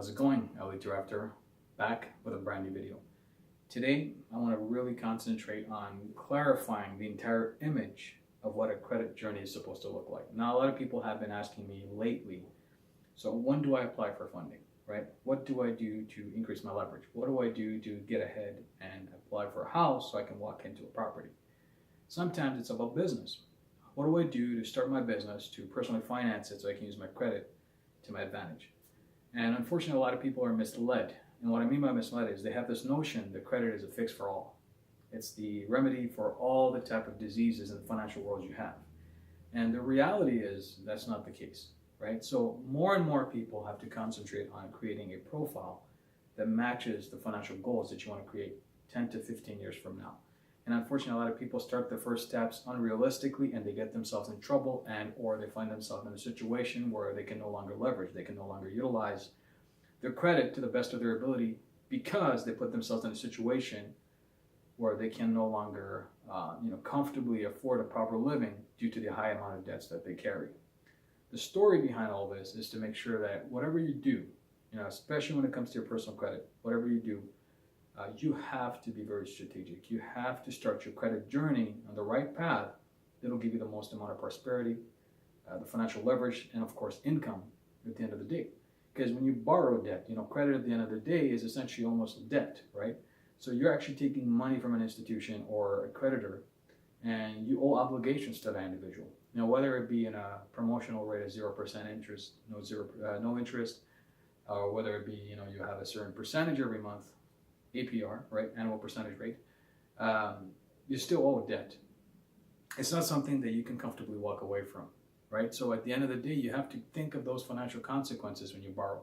How's it going? Tarafdar, back with a brand new video. Today, I want to really concentrate on clarifying the entire image of what a credit journey is supposed to look like. Now, a lot of people have been asking me lately, so when do I apply for funding, right? What do I do to increase my leverage? What do I do to get ahead and apply for a house so I can walk into a property? Sometimes it's about business. What do I do to start my business, to personally finance it so I can use my credit to my advantage? And unfortunately, a lot of people are misled. And what I mean by misled is they have this notion that credit is a fix for all. It's the remedy for all the type of diseases in the financial world you have. And the reality is that's not the case, right? So more and more people have to concentrate on creating a profile that matches the financial goals that you want to create 10 to 15 years from now. And unfortunately, a lot of people start the first steps unrealistically and they get themselves in trouble or they find themselves in a situation where they can no longer leverage, they can no longer utilize their credit to the best of their ability because they put themselves in a situation where they can no longer comfortably afford a proper living due to the high amount of debts that they carry. The story behind all this is to make sure that whatever you do, especially when it comes to your personal credit, whatever you do, you have to be very strategic. You have to start your credit journey on the right path that'll give you the most amount of prosperity, the financial leverage, and of course income at the end of the day. Because when you borrow debt, credit at the end of the day is essentially almost debt, right? So you're actually taking money from an institution or a creditor and you owe obligations to that individual. Whether it be in a promotional rate of 0% interest, no interest, or whether it be, you have a certain percentage every month, APR, right, annual percentage rate, you still owe debt. It's not something that you can comfortably walk away from, right? So at the end of the day, you have to think of those financial consequences when you borrow.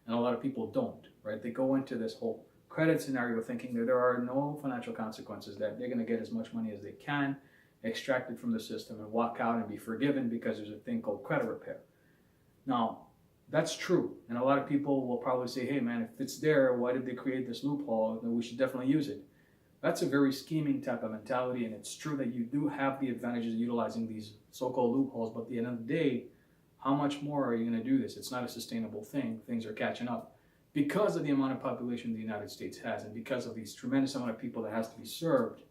And a lot of people don't, right? They go into this whole credit scenario thinking that there are no financial consequences, that they're going to get as much money as they can, extract it from the system and walk out and be forgiven because there's a thing called credit repair. Now, that's true. And a lot of people will probably say, hey man, if it's there, why did they create this loophole? Then we should definitely use it. That's a very scheming type of mentality. And it's true that you do have the advantages of utilizing these so-called loopholes. But at the end of the day, how much more are you going to do this? It's not a sustainable thing. Things are catching up. Because of the amount of population the United States has and because of these tremendous amount of people that has to be served,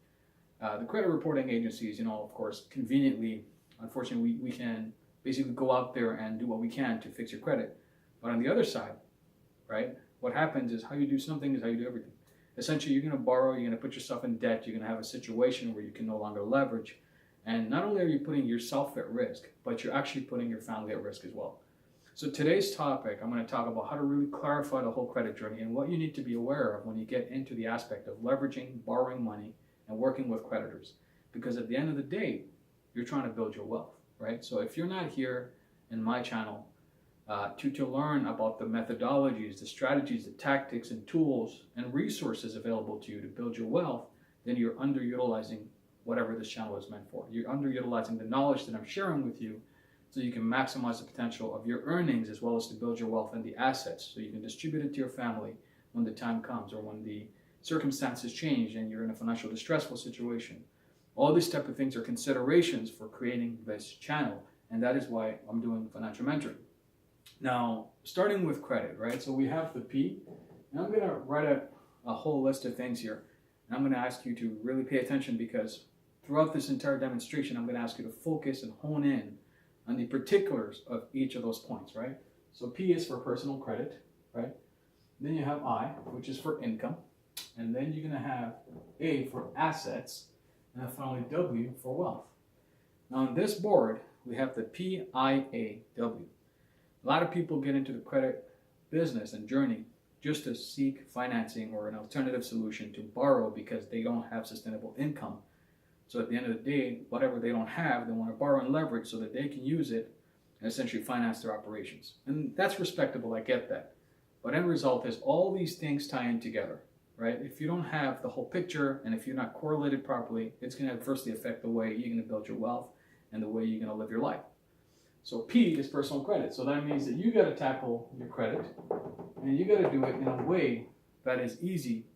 the credit reporting agencies, of course, conveniently, unfortunately, we can basically go out there and do what we can to fix your credit. But on the other side, right, what happens is how you do something is how you do everything. Essentially, you're going to borrow, you're going to put yourself in debt, you're going to have a situation where you can no longer leverage. And not only are you putting yourself at risk, but you're actually putting your family at risk as well. So today's topic, I'm going to talk about how to really clarify the whole credit journey and what you need to be aware of when you get into the aspect of leveraging, borrowing money, and working with creditors. Because at the end of the day, you're trying to build your wealth. Right? So if you're not here in my channel to learn about the methodologies, the strategies, the tactics and tools and resources available to you to build your wealth, then you're underutilizing whatever this channel is meant for. You're underutilizing the knowledge that I'm sharing with you so you can maximize the potential of your earnings as well as to build your wealth and the assets so you can distribute it to your family when the time comes or when the circumstances change and you're in a financial distressful situation. All these type of things are considerations for creating this channel, and that is why I'm doing financial mentoring. Now, starting with credit, right? So we have the P, and I'm going to write a whole list of things here, and I'm going to ask you to really pay attention because throughout this entire demonstration, I'm going to ask you to focus and hone in on the particulars of each of those points, right? So P is for personal credit, right? Then you have I, which is for income, and then you're going to have A for assets, and then finally W for wealth. Now on this board, we have the PIAW. A lot of people get into the credit business and journey just to seek financing or an alternative solution to borrow because they don't have sustainable income. So at the end of the day, whatever they don't have, they want to borrow and leverage so that they can use it and essentially finance their operations. And that's respectable, I get that. But end result is all these things tie in together. Right? If you don't have the whole picture and if you're not correlated properly, it's going to adversely affect the way you're going to build your wealth and the way you're going to live your life. So P is personal credit. So that means that you got to tackle your credit and you got to do it in a way that is easy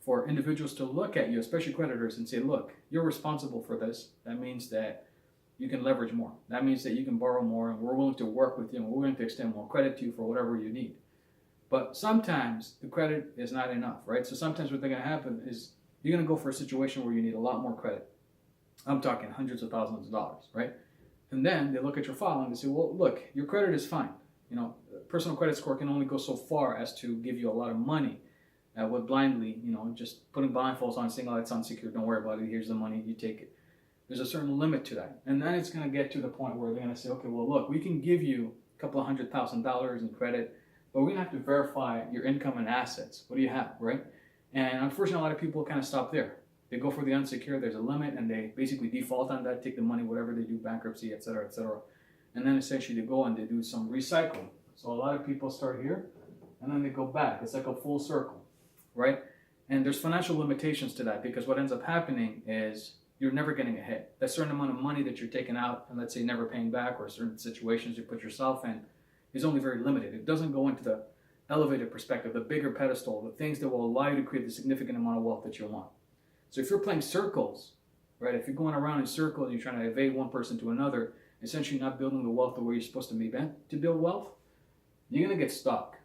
for individuals to look at you, especially creditors, and say, look, you're responsible for this. That means that you can leverage more. That means that you can borrow more and we're willing to work with you and we're willing to extend more credit to you for whatever you need. But sometimes the credit is not enough, right? So sometimes what's going to happen is you're going to go for a situation where you need a lot more credit. I'm talking hundreds of thousands of dollars, right? And then they look at your file and they say, well, look, your credit is fine. You know, personal credit score can only go so far as to give you a lot of money. With blindly, you know, just putting blindfolds on, saying, oh, it's unsecured, don't worry about it, here's the money, you take it. There's a certain limit to that. And then it's going to get to the point where they're going to say, okay, well, look, we can give you a couple of $100,000 in credit, but we're going to have to verify your income and assets. What do you have, right? And unfortunately, a lot of people kind of stop there. They go for the unsecured, there's a limit, and they basically default on that, take the money, whatever they do, bankruptcy, et cetera, et cetera. And then essentially they go and they do some recycling. So a lot of people start here, and then they go back. It's like a full circle, right? And there's financial limitations to that, because what ends up happening is you're never getting ahead. That certain amount of money that you're taking out, and let's say never paying back, or certain situations you put yourself in, is only very limited. It doesn't go into the elevated perspective, the bigger pedestal, the things that will allow you to create the significant amount of wealth that you want. So if you're playing circles, right, if you're going around in circles and you're trying to evade one person to another, essentially not building the wealth the way you're supposed to be meant to build wealth, you're going to get stuck,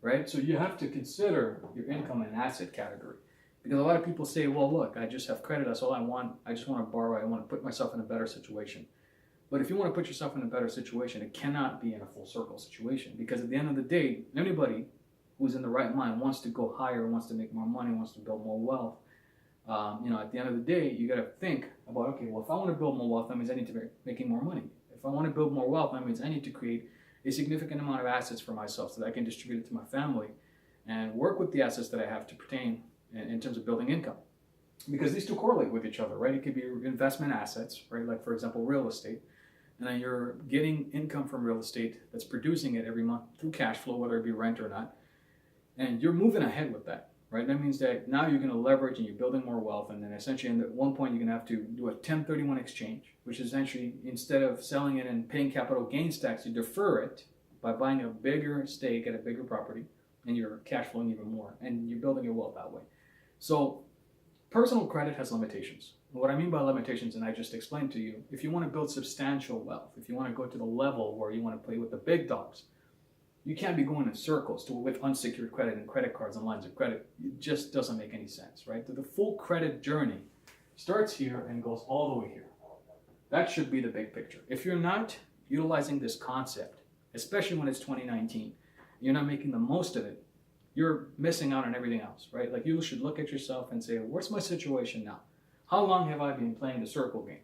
right? So you have to consider your income and asset category. Because a lot of people say, well, look, I just have credit, that's all I want. I just want to borrow, I want to put myself in a better situation. But if you want to put yourself in a better situation, it cannot be in a full circle situation. Because at the end of the day, anybody who's in the right mind wants to go higher, wants to make more money, wants to build more wealth. At the end of the day, you got to think about, okay, well, if I want to build more wealth, that means I need to be making more money. If I want to build more wealth, that means I need to create a significant amount of assets for myself so that I can distribute it to my family and work with the assets that I have to pertain in terms of building income. Because these two correlate with each other, right? It could be investment assets, right? Like, for example, real estate. And then you're getting income from real estate that's producing it every month through cash flow, whether it be rent or not. And you're moving ahead with that, right? That means that now you're going to leverage and you're building more wealth. And then essentially at one point, you're going to have to do a 1031 exchange, which is essentially, instead of selling it and paying capital gains tax, you defer it by buying a bigger stake at a bigger property, and you're cash flowing even more. And you're building your wealth that way. So personal credit has limitations. What I mean by limitations, and I just explained to you, if you want to build substantial wealth, if you want to go to the level where you want to play with the big dogs, you can't be going in circles with unsecured credit and credit cards and lines of credit. It just doesn't make any sense, right? The full credit journey starts here and goes all the way here. That should be the big picture. If you're not utilizing this concept, especially when it's 2019, you're not making the most of it, you're missing out on everything else, right? Like, you should look at yourself and say, what's my situation now? How long have I been playing the circle game?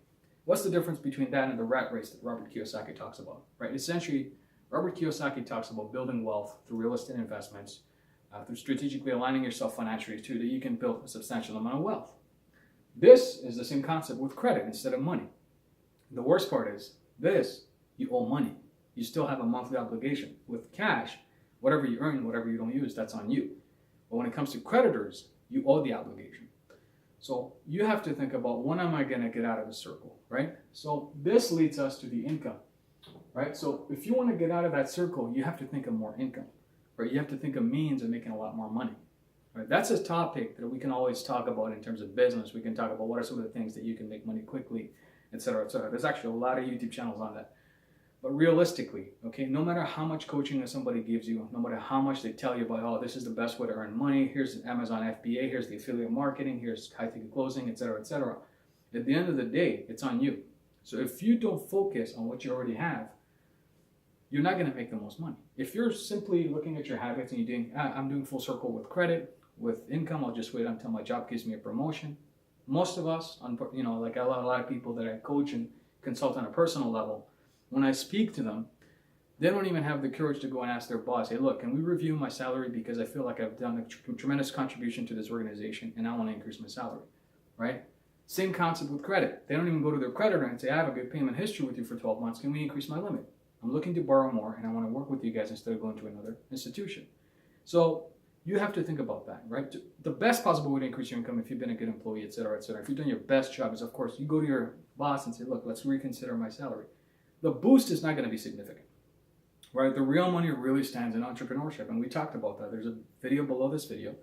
What's the difference between that and the rat race that Robert Kiyosaki talks about, right? Essentially, Robert Kiyosaki talks about building wealth through real estate investments, through strategically aligning yourself financially too, that you can build a substantial amount of wealth. This is the same concept with credit instead of money. The worst part is this, you owe money. You still have a monthly obligation. With cash, whatever you earn, whatever you don't use, that's on you. But when it comes to creditors, you owe the obligation. So you have to think about, when am I going to get out of the circle, right? So this leads us to the income, right? So if you want to get out of that circle, you have to think of more income, right? You have to think of means of making a lot more money, right? That's a topic that we can always talk about in terms of business. We can talk about what are some of the things that you can make money quickly, et cetera, et cetera. There's actually a lot of YouTube channels on that. But realistically, okay, no matter how much coaching that somebody gives you, no matter how much they tell you about, oh, this is the best way to earn money, here's Amazon FBA, here's the affiliate marketing, here's high-ticket closing, et cetera, at the end of the day, it's on you. So if you don't focus on what you already have, you're not going to make the most money. If you're simply looking at your habits and you're doing, I'm doing full circle with credit, with income, I'll just wait until my job gives me a promotion. Most of us, like a lot of people that I coach and consult on a personal level, when I speak to them, they don't even have the courage to go and ask their boss, hey, look, can we review my salary because I feel like I've done a tremendous contribution to this organization and I want to increase my salary, right? Same concept with credit. They don't even go to their creditor and say, I have a good payment history with you for 12 months. Can we increase my limit? I'm looking to borrow more and I want to work with you guys instead of going to another institution. So you have to think about that, right? The best possible way to increase your income, if you've been a good employee, et cetera, if you've done your best job, is, of course, you go to your boss and say, look, let's reconsider my salary. The boost is not going to be significant, right? The real money really stands in entrepreneurship, and we talked about that. There's a video below this video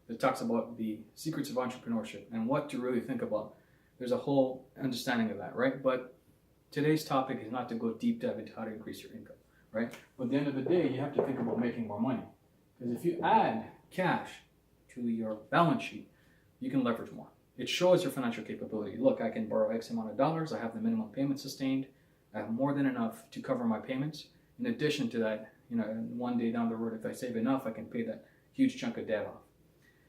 that talks about the secrets of entrepreneurship and what to really think about. There's a whole understanding of that, right? But today's topic is not to go deep dive into how to increase your income, right? But at the end of the day, you have to think about making more money. Because if you add cash to your balance sheet, you can leverage more. It shows your financial capability. Look, I can borrow X amount of dollars. I have the minimum payment sustained. I have more than enough to cover my payments. In addition to that, one day down the road, if I save enough, I can pay that huge chunk of debt off.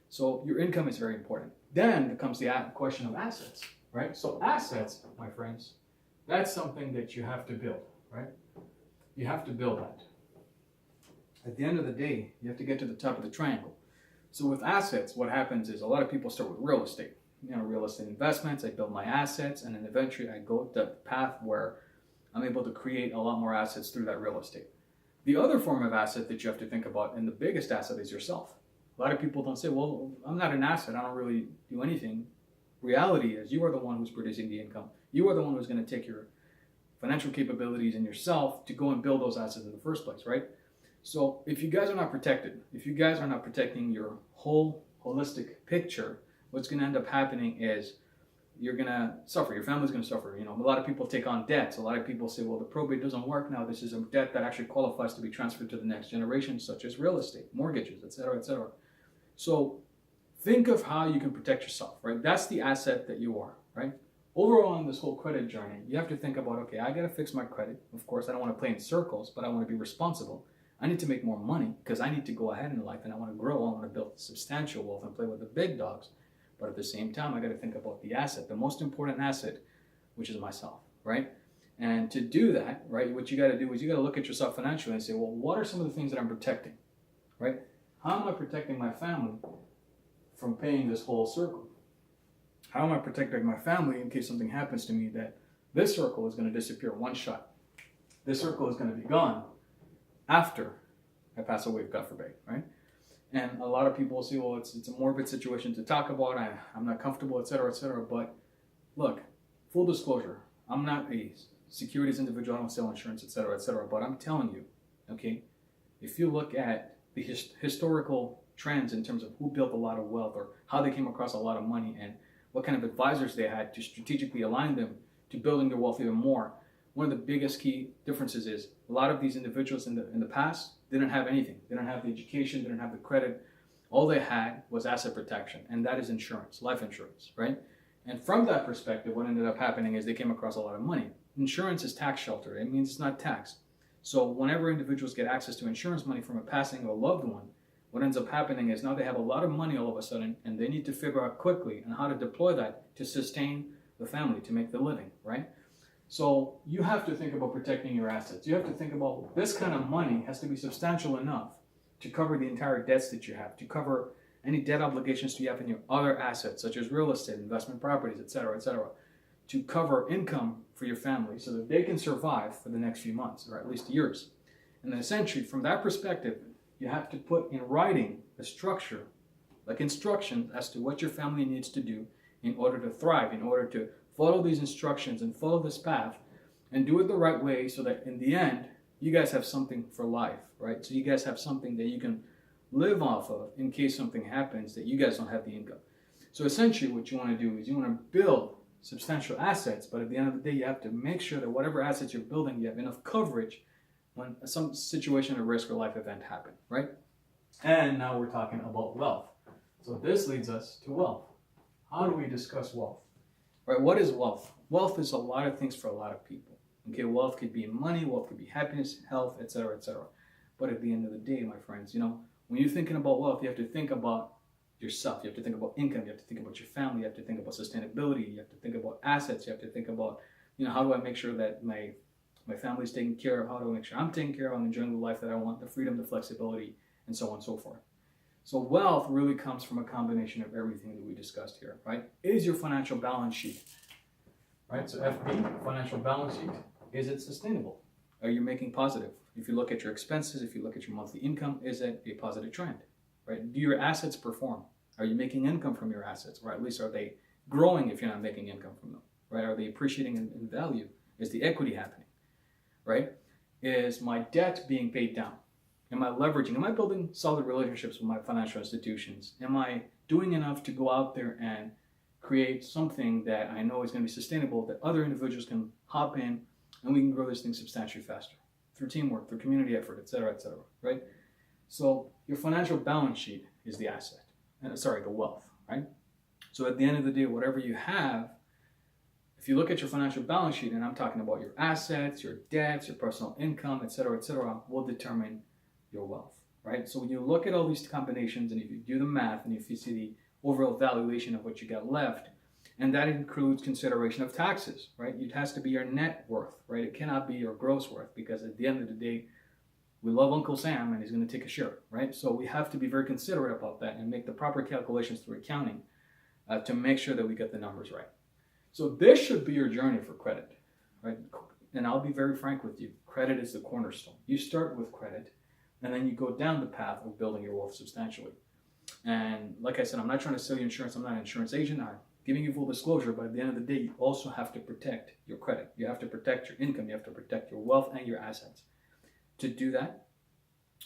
So your income is very important. Then comes the question of assets, right? So assets, my friends, that's something that you have to build, right? You have to build that. At the end of the day, you have to get to the top of the triangle. So with assets, what happens is a lot of people start with real estate. Real estate investments, I build my assets, and then eventually I go the path where I'm able to create a lot more assets through that real estate. The other form of asset that you have to think about, and the biggest asset, is yourself. A lot of people don't say, well, I'm not an asset, I don't really do anything. Reality is you are the one who's producing the income. You are the one who's going to take your financial capabilities and yourself to go and build those assets in the first place, right? So if you guys are not protected, if you guys are not protecting your whole holistic picture, what's going to end up happening is you're going to suffer. Your family's going to suffer. A lot of people take on debts. A lot of people say, well, the probate doesn't work now. This is a debt that actually qualifies to be transferred to the next generation, such as real estate, mortgages, etc., etc. So think of how you can protect yourself, right? That's the asset that you are, right? Overall, in this whole credit journey, you have to think about, okay, I got to fix my credit. Of course, I don't want to play in circles, but I want to be responsible. I need to make more money because I need to go ahead in life and I want to grow. I want to build substantial wealth and play with the big dogs. But at the same time, I got to think about the asset, the most important asset, which is myself, right? And to do that, right, what you got to do is you got to look at yourself financially and say, well, what are some of the things that I'm protecting, right? How am I protecting my family from paying this whole circle? How am I protecting my family in case something happens to me that this circle is going to disappear one shot? This circle is going to be gone after I pass away, God forbid, right? And a lot of people will say, well, it's a morbid situation to talk about. I'm not comfortable, et cetera, et cetera. But look, full disclosure, I'm not a securities individual. I don't sell insurance, et cetera, et cetera. But I'm telling you, okay, if you look at the historical trends in terms of who built a lot of wealth or how they came across a lot of money and what kind of advisors they had to strategically align them to building their wealth even more, one of the biggest key differences is a lot of these individuals in the past didn't have anything. They didn't have the education, didn't have the credit. All they had was asset protection, and that is insurance, life insurance, right? And from that perspective, what ended up happening is they came across a lot of money. Insurance is tax shelter. It means it's not taxed. So whenever individuals get access to insurance money from a passing of a loved one, what ends up happening is now they have a lot of money all of a sudden, and they need to figure out quickly on how to deploy that to sustain the family, to make the living, right? So you have to think about protecting your assets. You have to think about this kind of money has to be substantial enough to cover the entire debts that you have, to cover any debt obligations you have in your other assets, such as real estate, investment properties, et cetera, to cover income for your family so that they can survive for the next few months or at least years. And then essentially, from that perspective, you have to put in writing a structure, like instructions as to what your family needs to do in order to thrive, in order to follow these instructions and follow this path and do it the right way so that in the end, you guys have something for life, right? So you guys have something that you can live off of in case something happens that you guys don't have the income. So essentially what you want to do is you want to build substantial assets, but at the end of the day, you have to make sure that whatever assets you're building, you have enough coverage when some situation or risk or life event happen, right? And now we're talking about wealth. So this leads us to wealth. How do we discuss wealth? Right, what is wealth? Wealth is a lot of things for a lot of people. Okay, wealth could be money, wealth could be happiness, health, etc., etc. But at the end of the day, my friends, when you're thinking about wealth, you have to think about yourself. You have to think about income. You have to think about your family. You have to think about sustainability. You have to think about assets. You have to think about, how do I make sure that my family's taken care of? How do I make sure I'm taken care of? I'm enjoying the life that I want, the freedom, the flexibility, and so on and so forth. So wealth really comes from a combination of everything that we discussed here, right? Is your financial balance sheet, right? So FB, financial balance sheet, is it sustainable? Are you making positive? If you look at your expenses, if you look at your monthly income, is it a positive trend, right? Do your assets perform? Are you making income from your assets? Or at least are they growing if you're not making income from them, right? Are they appreciating in value? Is the equity happening, right? Is my debt being paid down? Am I leveraging? Am I building solid relationships with my financial institutions? Am I doing enough to go out there and create something that I know is going to be sustainable, that other individuals can hop in and we can grow this thing substantially faster through teamwork, through community effort, et cetera, right? So your financial balance sheet is the asset, the wealth, right? So at the end of the day, whatever you have, if you look at your financial balance sheet, and I'm talking about your assets, your debts, your personal income, et cetera, will determine your wealth, right? So when you look at all these combinations, and if you do the math, and if you see the overall valuation of what you got left, and that includes consideration of taxes, right? It has to be your net worth, right? It cannot be your gross worth, because at the end of the day, we love Uncle Sam and he's going to take a share, right? So we have to be very considerate about that and make the proper calculations through accounting to make sure that we get the numbers right. So this should be your journey for credit, right? And I'll be very frank with you. Credit is the cornerstone. You start with credit, and then you go down the path of building your wealth substantially. And like I said, I'm not trying to sell you insurance. I'm not an insurance agent. I'm giving you full disclosure, but at the end of the day, you also have to protect your credit. You have to protect your income. You have to protect your wealth and your assets. To do that,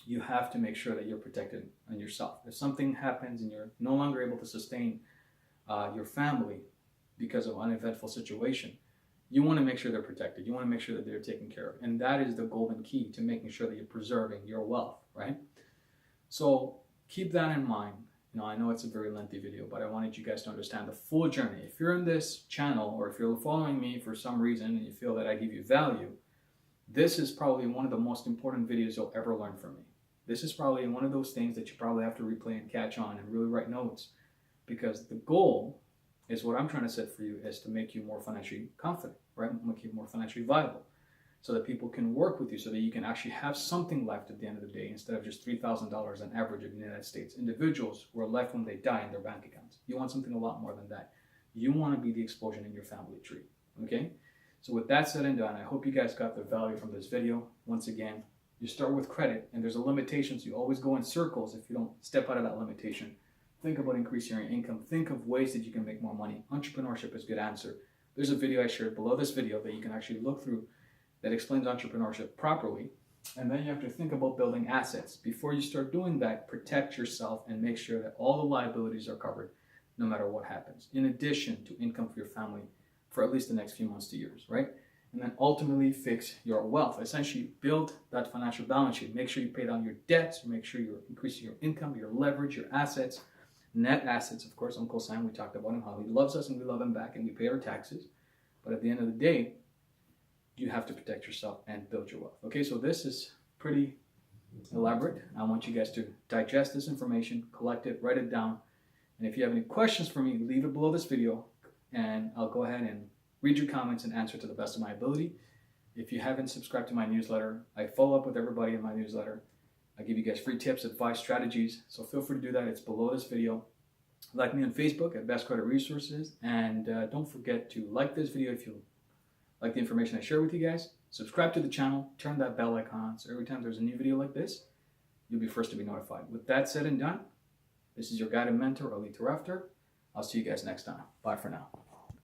you have to make sure that you're protected on yourself. If something happens and you're no longer able to sustain your family because of an uneventful situation, you want to make sure they're protected. You want to make sure that they're taken care of. And that is the golden key to making sure that you're preserving your wealth, right? So keep that in mind. I know it's a very lengthy video, but I wanted you guys to understand the full journey. If you're in this channel, or if you're following me for some reason and you feel that I give you value, this is probably one of the most important videos you'll ever learn from me. This is probably one of those things that you probably have to replay and catch on and really write notes, because the goal is what I'm trying to set for you is to make you more financially confident, right? Make you more financially viable, so that people can work with you, so that you can actually have something left at the end of the day, instead of just $3,000 on average in the United States. Individuals who are left when they die in their bank accounts. You want something a lot more than that. You want to be the explosion in your family tree, okay? So with that said and done, I hope you guys got the value from this video. Once again, you start with credit, and there's a limitation, so you always go in circles if you don't step out of that limitation. Think about increasing your income. Think of ways that you can make more money. Entrepreneurship is a good answer. There's a video I shared below this video that you can actually look through that explains entrepreneurship properly. And then you have to think about building assets. Before you start doing that, protect yourself and make sure that all the liabilities are covered no matter what happens, in addition to income for your family for at least the next few months to years, right? And then ultimately fix your wealth. Essentially build that financial balance sheet. Make sure you pay down your debts. Make sure you're increasing your income, your leverage, your assets, net assets. Of course, Uncle Sam, we talked about him, how he loves us and we love him back, and we pay our taxes. But at the end of the day, you have to protect yourself and build your wealth. Okay, so this is pretty elaborate. I want you guys to digest this information, collect it, write it down. And if you have any questions for me, leave it below this video, and I'll go ahead and read your comments and answer to the best of my ability. If you haven't subscribed to my newsletter, I follow up with everybody in my newsletter. I give you guys free tips, advice, strategies. So feel free to do that. It's below this video. Like me on Facebook at Best Credit Resources. And don't forget to like this video if you like the information I share with you guys. Subscribe to the channel. Turn that bell icon on, so every time there's a new video like this, you'll be first to be notified. With that said and done, this is your guide and mentor, Ali Tarafdar. I'll see you guys next time. Bye for now.